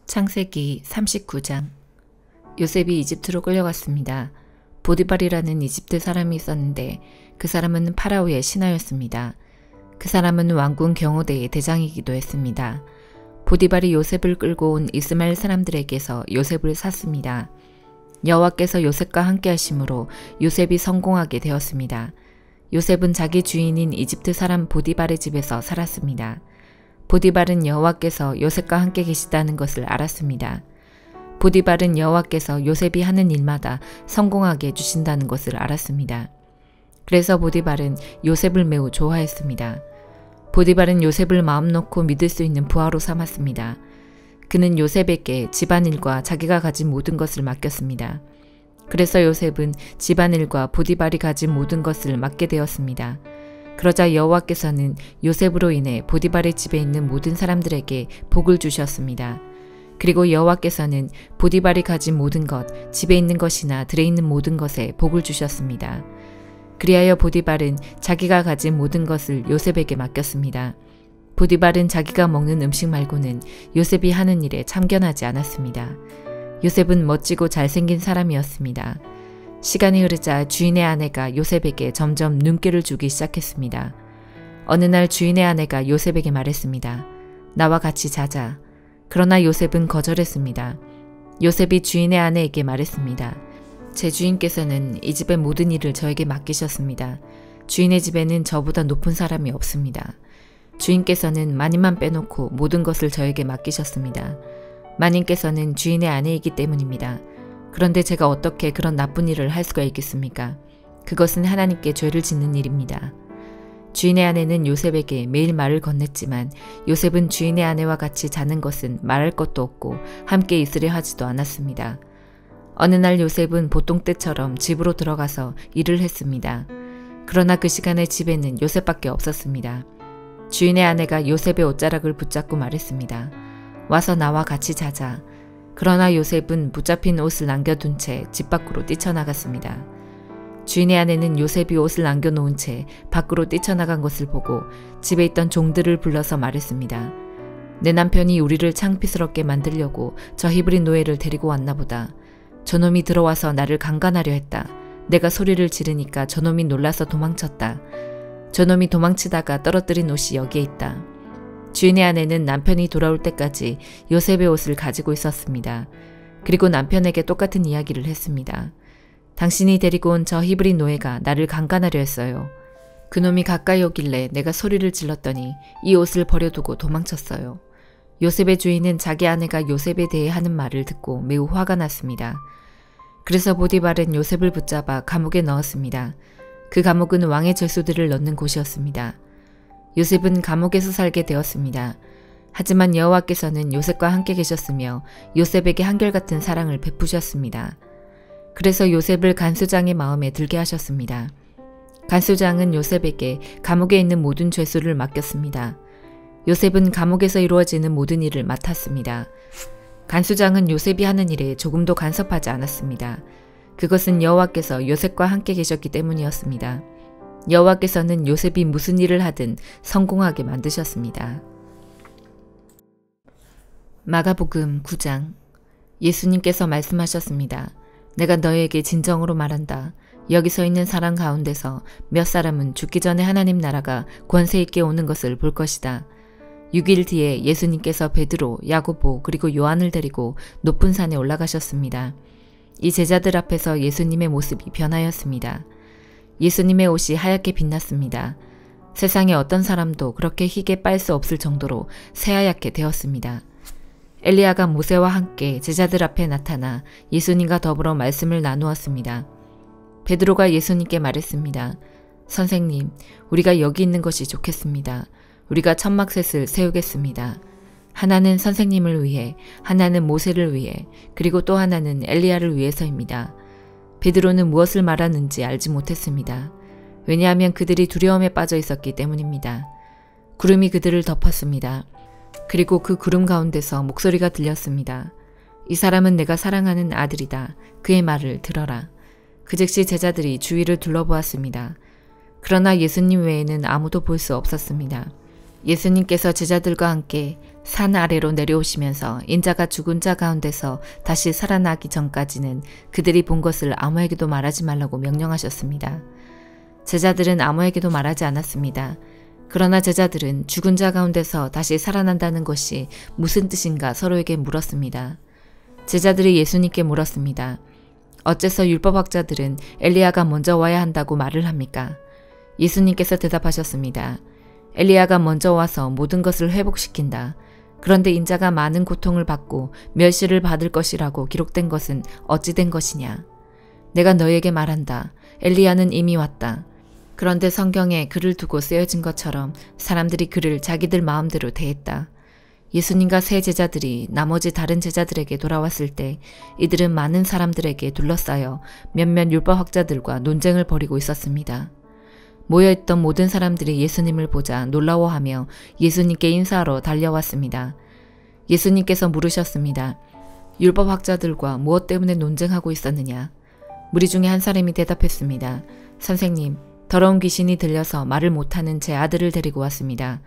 창세기 39장. 요셉이 이집트로 끌려갔습니다. 보디발이라는 이집트 사람이 있었는데 그 사람은 파라오의 신하였습니다. 그 사람은 왕궁 경호대의 대장이기도 했습니다. 보디발이 요셉을 끌고 온 이스마엘 사람들에게서 요셉을 샀습니다. 여호와께서 요셉과 함께 하심으로 요셉이 성공하게 되었습니다. 요셉은 자기 주인인 이집트 사람 보디발의 집에서 살았습니다. 보디발은 여호와께서 요셉과 함께 계시다는 것을 알았습니다. 보디발은 여호와께서 요셉이 하는 일마다 성공하게 해주신다는 것을 알았습니다. 그래서 보디발은 요셉을 매우 좋아했습니다. 보디발은 요셉을 마음 놓고 믿을 수 있는 부하로 삼았습니다. 그는 요셉에게 집안일과 자기가 가진 모든 것을 맡겼습니다. 그래서 요셉은 집안일과 보디발이 가진 모든 것을 맡게 되었습니다. 그러자 여호와께서는 요셉으로 인해 보디발의 집에 있는 모든 사람들에게 복을 주셨습니다. 그리고 여호와께서는 보디발이 가진 모든 것, 집에 있는 것이나 들에 있는 모든 것에 복을 주셨습니다. 그리하여 보디발은 자기가 가진 모든 것을 요셉에게 맡겼습니다. 보디발은 자기가 먹는 음식 말고는 요셉이 하는 일에 참견하지 않았습니다. 요셉은 멋지고 잘생긴 사람이었습니다. 시간이 흐르자 주인의 아내가 요셉에게 점점 눈길을 주기 시작했습니다. 어느 날 주인의 아내가 요셉에게 말했습니다. 나와 같이 자자. 그러나 요셉은 거절했습니다. 요셉이 주인의 아내에게 말했습니다. 제 주인께서는 이 집의 모든 일을 저에게 맡기셨습니다. 주인의 집에는 저보다 높은 사람이 없습니다. 주인께서는 마님만 빼놓고 모든 것을 저에게 맡기셨습니다. 마님께서는 주인의 아내이기 때문입니다. 그런데 제가 어떻게 그런 나쁜 일을 할 수가 있겠습니까? 그것은 하나님께 죄를 짓는 일입니다. 주인의 아내는 요셉에게 매일 말을 건넸지만 요셉은 주인의 아내와 같이 자는 것은 말할 것도 없고 함께 있으려 하지도 않았습니다. 어느 날 요셉은 보통 때처럼 집으로 들어가서 일을 했습니다. 그러나 그 시간에 집에는 요셉밖에 없었습니다. 주인의 아내가 요셉의 옷자락을 붙잡고 말했습니다. 와서 나와 같이 자자. 그러나 요셉은 붙잡힌 옷을 남겨둔 채 집 밖으로 뛰쳐나갔습니다. 주인의 아내는 요셉이 옷을 남겨놓은 채 밖으로 뛰쳐나간 것을 보고 집에 있던 종들을 불러서 말했습니다. 내 남편이 우리를 창피스럽게 만들려고 저 히브리 노예를 데리고 왔나 보다. 저놈이 들어와서 나를 강간하려 했다. 내가 소리를 지르니까 저놈이 놀라서 도망쳤다. 저놈이 도망치다가 떨어뜨린 옷이 여기에 있다. 주인의 아내는 남편이 돌아올 때까지 요셉의 옷을 가지고 있었습니다. 그리고 남편에게 똑같은 이야기를 했습니다. 당신이 데리고 온 저 히브리 노예가 나를 강간하려 했어요. 그놈이 가까이 오길래 내가 소리를 질렀더니 이 옷을 버려두고 도망쳤어요. 요셉의 주인은 자기 아내가 요셉에 대해 하는 말을 듣고 매우 화가 났습니다. 그래서 보디발은 요셉을 붙잡아 감옥에 넣었습니다. 그 감옥은 왕의 죄수들을 넣는 곳이었습니다. 요셉은 감옥에서 살게 되었습니다. 하지만 여호와께서는 요셉과 함께 계셨으며 요셉에게 한결같은 사랑을 베푸셨습니다. 그래서 요셉을 간수장의 마음에 들게 하셨습니다. 간수장은 요셉에게 감옥에 있는 모든 죄수를 맡겼습니다. 요셉은 감옥에서 이루어지는 모든 일을 맡았습니다. 간수장은 요셉이 하는 일에 조금도 간섭하지 않았습니다. 그것은 여호와께서 요셉과 함께 계셨기 때문이었습니다. 여호와께서는 요셉이 무슨 일을 하든 성공하게 만드셨습니다. 마가복음 9장. 예수님께서 말씀하셨습니다. 내가 너희에게 진정으로 말한다. 여기 서 있는 사람 가운데서 몇 사람은 죽기 전에 하나님 나라가 권세 있게 오는 것을 볼 것이다. 6일 뒤에 예수님께서 베드로, 야고보 그리고 요한을 데리고 높은 산에 올라가셨습니다. 이 제자들 앞에서 예수님의 모습이 변하였습니다. 예수님의 옷이 하얗게 빛났습니다. 세상에 어떤 사람도 그렇게 희게 빨 수 없을 정도로 새하얗게 되었습니다. 엘리야가 모세와 함께 제자들 앞에 나타나 예수님과 더불어 말씀을 나누었습니다. 베드로가 예수님께 말했습니다. 선생님, 우리가 여기 있는 것이 좋겠습니다. 우리가 천막셋을 세우겠습니다. 하나는 선생님을 위해, 하나는 모세를 위해, 그리고 또 하나는 엘리야를 위해서입니다. 베드로는 무엇을 말하는지 알지 못했습니다. 왜냐하면 그들이 두려움에 빠져 있었기 때문입니다. 구름이 그들을 덮었습니다. 그리고 그 구름 가운데서 목소리가 들렸습니다. 이 사람은 내가 사랑하는 아들이다. 그의 말을 들어라. 그 즉시 제자들이 주위를 둘러보았습니다. 그러나 예수님 외에는 아무도 볼 수 없었습니다. 예수님께서 제자들과 함께 산 아래로 내려오시면서 인자가 죽은 자 가운데서 다시 살아나기 전까지는 그들이 본 것을 아무에게도 말하지 말라고 명령하셨습니다. 제자들은 아무에게도 말하지 않았습니다. 그러나 제자들은 죽은 자 가운데서 다시 살아난다는 것이 무슨 뜻인가 서로에게 물었습니다. 제자들이 예수님께 물었습니다. 어째서 율법학자들은 엘리야가 먼저 와야 한다고 말을 합니까? 예수님께서 대답하셨습니다. 엘리야가 먼저 와서 모든 것을 회복시킨다. 그런데 인자가 많은 고통을 받고 멸시를 받을 것이라고 기록된 것은 어찌 된 것이냐? 내가 너에게 말한다. 엘리야는 이미 왔다. 그런데 성경에 그를 두고 쓰여진 것처럼 사람들이 그를 자기들 마음대로 대했다. 예수님과 세 제자들이 나머지 다른 제자들에게 돌아왔을 때 이들은 많은 사람들에게 둘러싸여 몇몇 율법학자들과 논쟁을 벌이고 있었습니다. 모여있던 모든 사람들이 예수님을 보자 놀라워하며 예수님께 인사하러 달려왔습니다. 예수님께서 물으셨습니다. 율법학자들과 무엇 때문에 논쟁하고 있었느냐? 무리 중에 한 사람이 대답했습니다. 선생님, 더러운 귀신이 들려서 말을 못하는 제 아들을 데리고 왔습니다.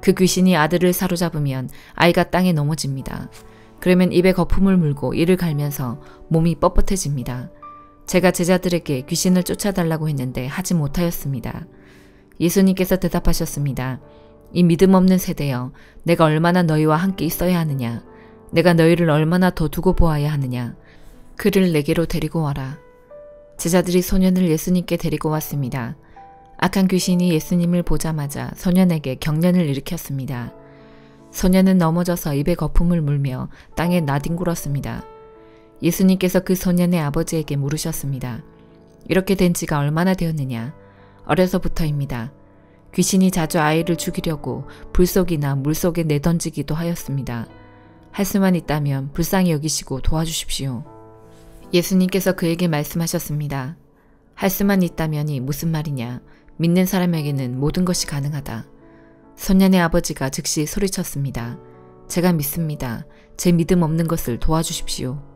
그 귀신이 아들을 사로잡으면 아이가 땅에 넘어집니다. 그러면 입에 거품을 물고 이를 갈면서 몸이 뻣뻣해집니다. 제가 제자들에게 귀신을 쫓아달라고 했는데 하지 못하였습니다. 예수님께서 대답하셨습니다. 이 믿음 없는 세대여, 내가 얼마나 너희와 함께 있어야 하느냐? 내가 너희를 얼마나 더 두고 보아야 하느냐? 그를 내게로 데리고 와라. 제자들이 소년을 예수님께 데리고 왔습니다. 악한 귀신이 예수님을 보자마자 소년에게 경련을 일으켰습니다. 소년은 넘어져서 입에 거품을 물며 땅에 나뒹굴었습니다. 예수님께서 그 소년의 아버지에게 물으셨습니다. 이렇게 된 지가 얼마나 되었느냐? 어려서부터입니다. 귀신이 자주 아이를 죽이려고 불속이나 물속에 내던지기도 하였습니다. 할 수만 있다면 불쌍히 여기시고 도와주십시오. 예수님께서 그에게 말씀하셨습니다. 할 수만 있다면이 무슨 말이냐? 믿는 사람에게는 모든 것이 가능하다. 소년의 아버지가 즉시 소리쳤습니다. 제가 믿습니다. 제 믿음 없는 것을 도와주십시오.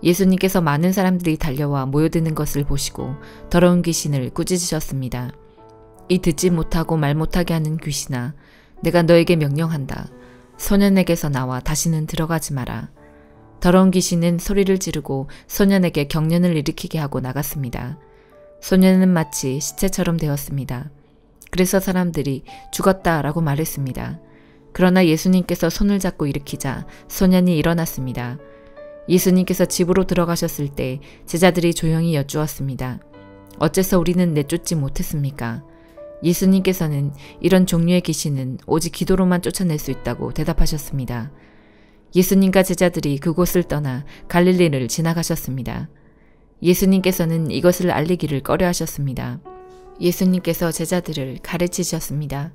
예수님께서 많은 사람들이 달려와 모여드는 것을 보시고 더러운 귀신을 꾸짖으셨습니다. 이 듣지 못하고 말 못하게 하는 귀신아, 내가 너에게 명령한다. 소년에게서 나와 다시는 들어가지 마라. 더러운 귀신은 소리를 지르고 소년에게 경련을 일으키게 하고 나갔습니다. 소년은 마치 시체처럼 되었습니다. 그래서 사람들이 죽었다라고 말했습니다. 그러나 예수님께서 손을 잡고 일으키자 소년이 일어났습니다. 예수님께서 집으로 들어가셨을 때 제자들이 조용히 여쭈었습니다. 어째서 우리는 내쫓지 못했습니까? 예수님께서는 이런 종류의 귀신은 오직 기도로만 쫓아낼 수 있다고 대답하셨습니다. 예수님과 제자들이 그곳을 떠나 갈릴리를 지나가셨습니다. 예수님께서는 이것을 알리기를 꺼려하셨습니다. 예수님께서 제자들을 가르치셨습니다.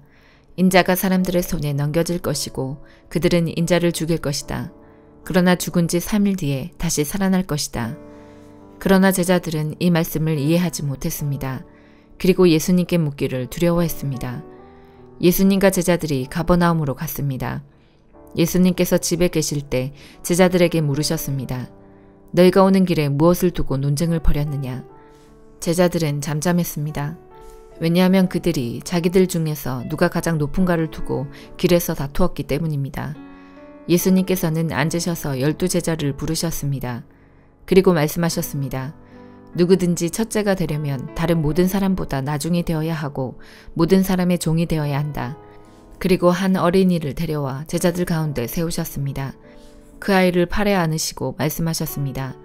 인자가 사람들의 손에 넘겨질 것이고 그들은 인자를 죽일 것이다. 그러나 죽은 지 3일 뒤에 다시 살아날 것이다. 그러나 제자들은 이 말씀을 이해하지 못했습니다. 그리고 예수님께 묻기를 두려워했습니다. 예수님과 제자들이 가버나움으로 갔습니다. 예수님께서 집에 계실 때 제자들에게 물으셨습니다. 너희가 오는 길에 무엇을 두고 논쟁을 벌였느냐? 제자들은 잠잠했습니다. 왜냐하면 그들이 자기들 중에서 누가 가장 높은가를 두고 길에서 다투었기 때문입니다. 예수님께서는 앉으셔서 12제자를 부르셨습니다. 그리고 말씀하셨습니다. 누구든지 첫째가 되려면 다른 모든 사람보다 나중이 되어야 하고 모든 사람의 종이 되어야 한다. 그리고 한 어린이를 데려와 제자들 가운데 세우셨습니다. 그 아이를 팔에 안으시고 말씀하셨습니다.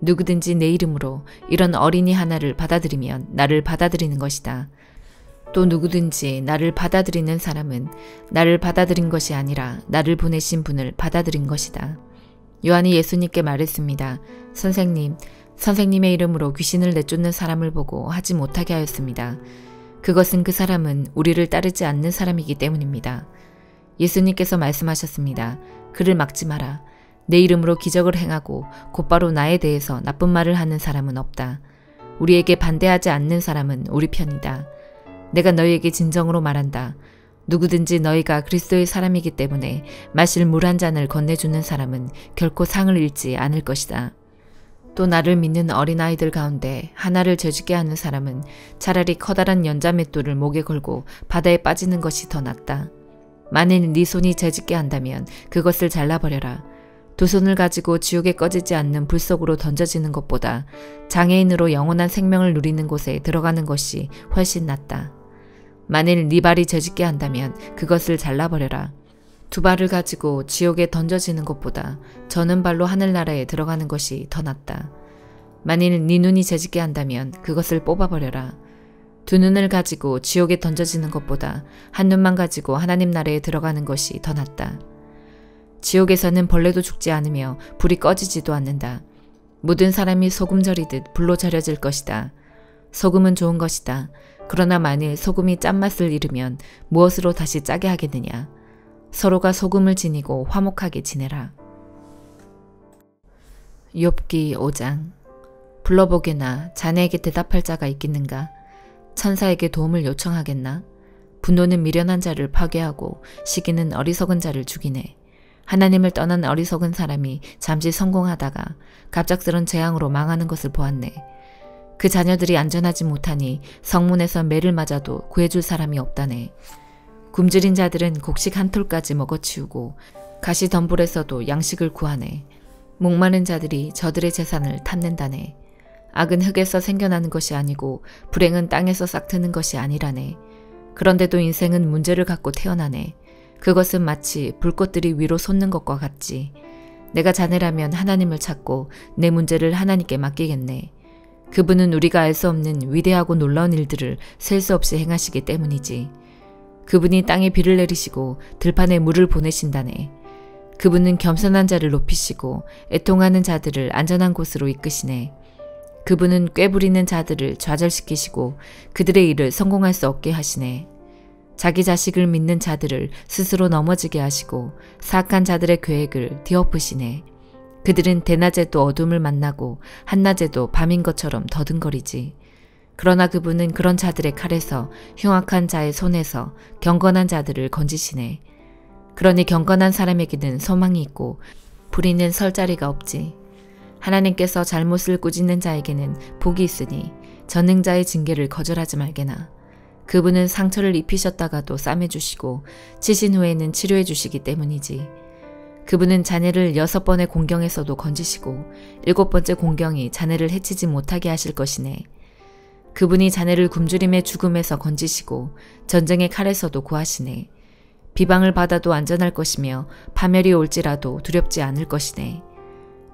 누구든지 내 이름으로 이런 어린이 하나를 받아들이면 나를 받아들이는 것이다. 또 누구든지 나를 받아들이는 사람은 나를 받아들인 것이 아니라 나를 보내신 분을 받아들인 것이다. 요한이 예수님께 말했습니다. 선생님, 선생님의 이름으로 귀신을 내쫓는 사람을 보고 하지 못하게 하였습니다. 그것은 그 사람은 우리를 따르지 않는 사람이기 때문입니다. 예수님께서 말씀하셨습니다. 그를 막지 마라. 내 이름으로 기적을 행하고 곧바로 나에 대해서 나쁜 말을 하는 사람은 없다. 우리에게 반대하지 않는 사람은 우리 편이다. 내가 너희에게 진정으로 말한다. 누구든지 너희가 그리스도의 사람이기 때문에 마실 물 한 잔을 건네주는 사람은 결코 상을 잃지 않을 것이다. 또 나를 믿는 어린아이들 가운데 하나를 죄짓게 하는 사람은 차라리 커다란 연자맷돌을 목에 걸고 바다에 빠지는 것이 더 낫다. 만일 네 손이 죄짓게 한다면 그것을 잘라버려라. 두 손을 가지고 지옥에 꺼지지 않는 불 속으로 던져지는 것보다 장애인으로 영원한 생명을 누리는 곳에 들어가는 것이 훨씬 낫다. 만일 네 발이 죄짓게 한다면 그것을 잘라버려라. 두 발을 가지고 지옥에 던져지는 것보다 저는 발로 하늘나라에 들어가는 것이 더 낫다. 만일 네 눈이 죄짓게 한다면 그것을 뽑아버려라. 두 눈을 가지고 지옥에 던져지는 것보다 한 눈만 가지고 하나님 나라에 들어가는 것이 더 낫다. 지옥에서는 벌레도 죽지 않으며 불이 꺼지지도 않는다. 모든 사람이 소금 절이듯 불로 절여질 것이다. 소금은 좋은 것이다. 그러나 만일 소금이 짠맛을 잃으면 무엇으로 다시 짜게 하겠느냐. 서로가 소금을 지니고 화목하게 지내라. 욥기 5장. 불러보게나 자네에게 대답할 자가 있겠는가? 천사에게 도움을 요청하겠나? 분노는 미련한 자를 파괴하고 시기는 어리석은 자를 죽이네. 하나님을 떠난 어리석은 사람이 잠시 성공하다가 갑작스런 재앙으로 망하는 것을 보았네. 그 자녀들이 안전하지 못하니 성문에서 매를 맞아도 구해줄 사람이 없다네. 굶주린 자들은 곡식 한 톨까지 먹어치우고 가시덤불에서도 양식을 구하네. 목마른 자들이 저들의 재산을 탐낸다네. 악은 흙에서 생겨나는 것이 아니고 불행은 땅에서 싹트는 것이 아니라네. 그런데도 인생은 문제를 갖고 태어나네. 그것은 마치 불꽃들이 위로 솟는 것과 같지. 내가 자네라면 하나님을 찾고 내 문제를 하나님께 맡기겠네. 그분은 우리가 알 수 없는 위대하고 놀라운 일들을 셀 수 없이 행하시기 때문이지. 그분이 땅에 비를 내리시고 들판에 물을 보내신다네. 그분은 겸손한 자를 높이시고 애통하는 자들을 안전한 곳으로 이끄시네. 그분은 꾀부리는 자들을 좌절시키시고 그들의 일을 성공할 수 없게 하시네. 자기 자식을 믿는 자들을 스스로 넘어지게 하시고 사악한 자들의 계획을 뒤엎으시네. 그들은 대낮에도 어둠을 만나고 한낮에도 밤인 것처럼 더듬거리지. 그러나 그분은 그런 자들의 칼에서 흉악한 자의 손에서 경건한 자들을 건지시네. 그러니 경건한 사람에게는 소망이 있고 불의는 설 자리가 없지. 하나님께서 잘못을 꾸짖는 자에게는 복이 있으니 전능자의 징계를 거절하지 말게나. 그분은 상처를 입히셨다가도 싸매주시고 치신 후에는 치료해 주시기 때문이지. 그분은 자네를 6번의 공경에서도 건지시고 7번째 공경이 자네를 해치지 못하게 하실 것이네. 그분이 자네를 굶주림의 죽음에서 건지시고 전쟁의 칼에서도 구하시네. 비방을 받아도 안전할 것이며 파멸이 올지라도 두렵지 않을 것이네.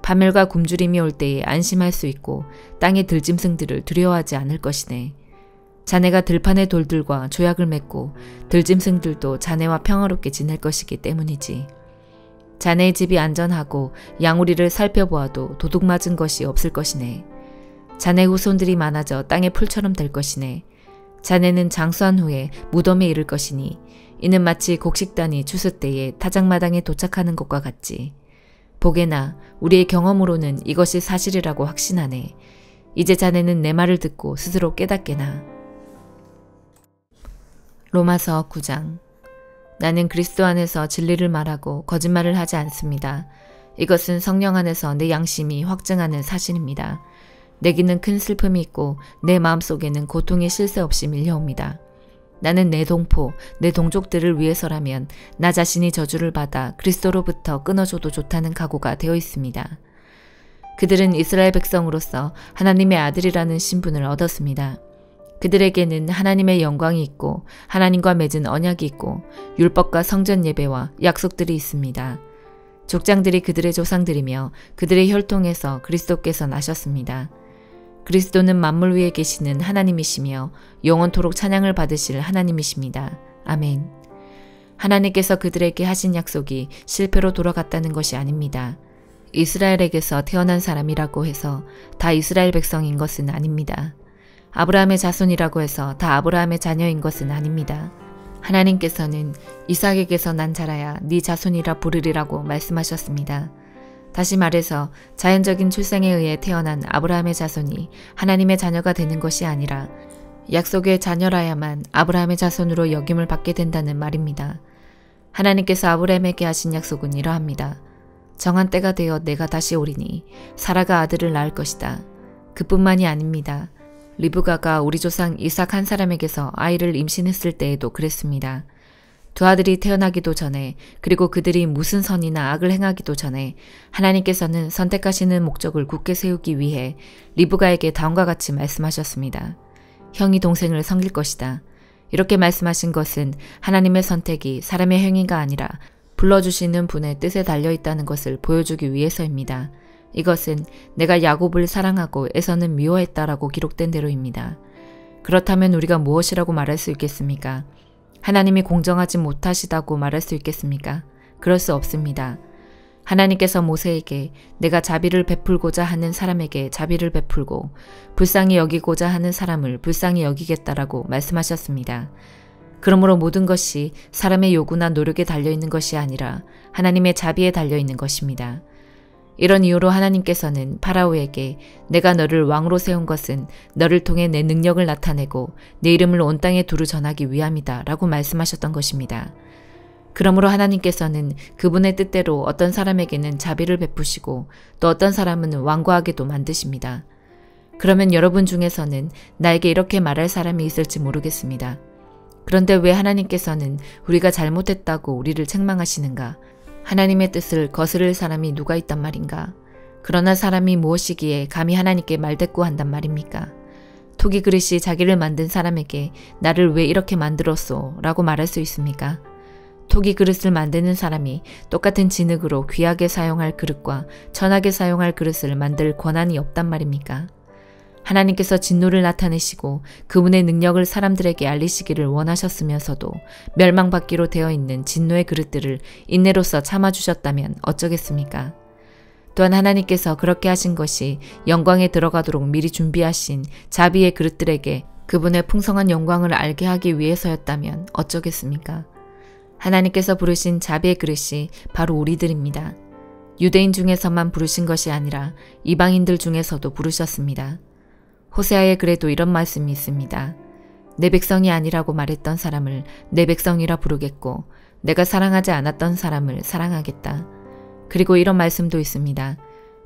파멸과 굶주림이 올 때에 안심할 수 있고 땅의 들짐승들을 두려워하지 않을 것이네. 자네가 들판의 돌들과 조약을 맺고 들짐승들도 자네와 평화롭게 지낼 것이기 때문이지. 자네의 집이 안전하고 양우리를 살펴보아도 도둑 맞은 것이 없을 것이네. 자네 후손들이 많아져 땅의 풀처럼 될 것이네. 자네는 장수한 후에 무덤에 이를 것이니 이는 마치 곡식단이 추수 때에 타작마당에 도착하는 것과 같지. 보게나 우리의 경험으로는 이것이 사실이라고 확신하네. 이제 자네는 내 말을 듣고 스스로 깨닫게나. 로마서 9장. 나는 그리스도 안에서 진리를 말하고 거짓말을 하지 않습니다. 이것은 성령 안에서 내 양심이 확증하는 사실입니다. 내게는 큰 슬픔이 있고 내 마음속에는 고통이 쉴 새 없이 밀려옵니다. 나는 내 동포, 내 동족들을 위해서라면 나 자신이 저주를 받아 그리스도로부터 끊어줘도 좋다는 각오가 되어 있습니다. 그들은 이스라엘 백성으로서 하나님의 아들이라는 신분을 얻었습니다. 그들에게는 하나님의 영광이 있고 하나님과 맺은 언약이 있고 율법과 성전 예배와 약속들이 있습니다. 족장들이 그들의 조상들이며 그들의 혈통에서 그리스도께서 나셨습니다. 그리스도는 만물 위에 계시는 하나님이시며 영원토록 찬양을 받으실 하나님이십니다. 아멘. 하나님께서 그들에게 하신 약속이 실패로 돌아갔다는 것이 아닙니다. 이스라엘에게서 태어난 사람이라고 해서 다 이스라엘 백성인 것은 아닙니다. 아브라함의 자손이라고 해서 다 아브라함의 자녀인 것은 아닙니다. 하나님께서는 이삭에게서 난 자라야 네 자손이라 부르리라고 말씀하셨습니다. 다시 말해서 자연적인 출생에 의해 태어난 아브라함의 자손이 하나님의 자녀가 되는 것이 아니라 약속의 자녀라야만 아브라함의 자손으로 여김을 받게 된다는 말입니다. 하나님께서 아브라함에게 하신 약속은 이러합니다. 정한 때가 되어 내가 다시 오리니 사라가 아들을 낳을 것이다. 그뿐만이 아닙니다. 리브가가 우리 조상 이삭 한 사람에게서 아이를 임신했을 때에도 그랬습니다. 두 아들이 태어나기도 전에 그리고 그들이 무슨 선이나 악을 행하기도 전에 하나님께서는 선택하시는 목적을 굳게 세우기 위해 리브가에게 다음과 같이 말씀하셨습니다. 형이 동생을 섬길 것이다. 이렇게 말씀하신 것은 하나님의 선택이 사람의 행위가 아니라 불러주시는 분의 뜻에 달려있다는 것을 보여주기 위해서입니다. 이것은 내가 야곱을 사랑하고 에서는 미워했다라고 기록된 대로입니다. 그렇다면 우리가 무엇이라고 말할 수 있겠습니까? 하나님이 공정하지 못하시다고 말할 수 있겠습니까? 그럴 수 없습니다. 하나님께서 모세에게 내가 자비를 베풀고자 하는 사람에게 자비를 베풀고 불쌍히 여기고자 하는 사람을 불쌍히 여기겠다라고 말씀하셨습니다. 그러므로 모든 것이 사람의 요구나 노력에 달려있는 것이 아니라 하나님의 자비에 달려있는 것입니다. 이런 이유로 하나님께서는 파라오에게 내가 너를 왕으로 세운 것은 너를 통해 내 능력을 나타내고 내 이름을 온 땅에 두루 전하기 위함이다 라고 말씀하셨던 것입니다. 그러므로 하나님께서는 그분의 뜻대로 어떤 사람에게는 자비를 베푸시고 또 어떤 사람은 완고하게도 만드십니다. 그러면 여러분 중에서는 나에게 이렇게 말할 사람이 있을지 모르겠습니다. 그런데 왜 하나님께서는 우리가 잘못했다고 우리를 책망하시는가? 하나님의 뜻을 거스를 사람이 누가 있단 말인가? 그러나 사람이 무엇이기에 감히 하나님께 말대꾸한단 말입니까? 토기 그릇이 자기를 만든 사람에게 나를 왜 이렇게 만들었소? 라고 말할 수 있습니까? 토기 그릇을 만드는 사람이 똑같은 진흙으로 귀하게 사용할 그릇과 천하게 사용할 그릇을 만들 권한이 없단 말입니까? 하나님께서 진노를 나타내시고 그분의 능력을 사람들에게 알리시기를 원하셨으면서도 멸망받기로 되어 있는 진노의 그릇들을 인내로써 참아주셨다면 어쩌겠습니까? 또한 하나님께서 그렇게 하신 것이 영광에 들어가도록 미리 준비하신 자비의 그릇들에게 그분의 풍성한 영광을 알게 하기 위해서였다면 어쩌겠습니까? 하나님께서 부르신 자비의 그릇이 바로 우리들입니다. 유대인 중에서만 부르신 것이 아니라 이방인들 중에서도 부르셨습니다. 호세아의 글에도 이런 말씀이 있습니다. 내 백성이 아니라고 말했던 사람을 내 백성이라 부르겠고 내가 사랑하지 않았던 사람을 사랑하겠다. 그리고 이런 말씀도 있습니다.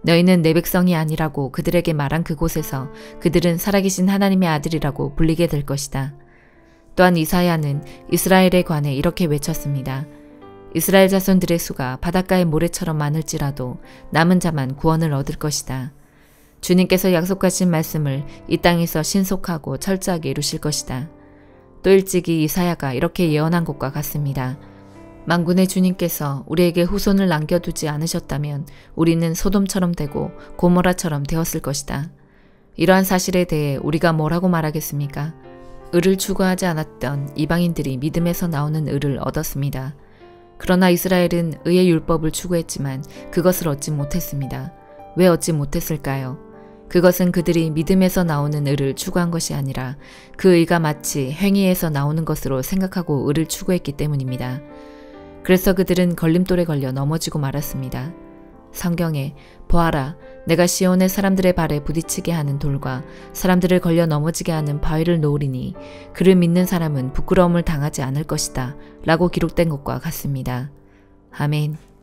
너희는 내 백성이 아니라고 그들에게 말한 그곳에서 그들은 살아계신 하나님의 아들이라고 불리게 될 것이다. 또한 이사야는 이스라엘에 관해 이렇게 외쳤습니다. 이스라엘 자손들의 수가 바닷가의 모래처럼 많을지라도 남은 자만 구원을 얻을 것이다. 주님께서 약속하신 말씀을 이 땅에서 신속하고 철저하게 이루실 것이다. 또 일찍이 이사야가 이렇게 예언한 것과 같습니다. 만군의 주님께서 우리에게 후손을 남겨두지 않으셨다면 우리는 소돔처럼 되고 고모라처럼 되었을 것이다. 이러한 사실에 대해 우리가 뭐라고 말하겠습니까? 의를 추구하지 않았던 이방인들이 믿음에서 나오는 의를 얻었습니다. 그러나 이스라엘은 의의 율법을 추구했지만 그것을 얻지 못했습니다. 왜 얻지 못했을까요? 그것은 그들이 믿음에서 나오는 의를 추구한 것이 아니라 그 의가 마치 행위에서 나오는 것으로 생각하고 의를 추구했기 때문입니다. 그래서 그들은 걸림돌에 걸려 넘어지고 말았습니다. 성경에 보아라, 내가 시온의 사람들의 발에 부딪히게 하는 돌과 사람들을 걸려 넘어지게 하는 바위를 놓으리니 그를 믿는 사람은 부끄러움을 당하지 않을 것이다 라고 기록된 것과 같습니다. 아멘.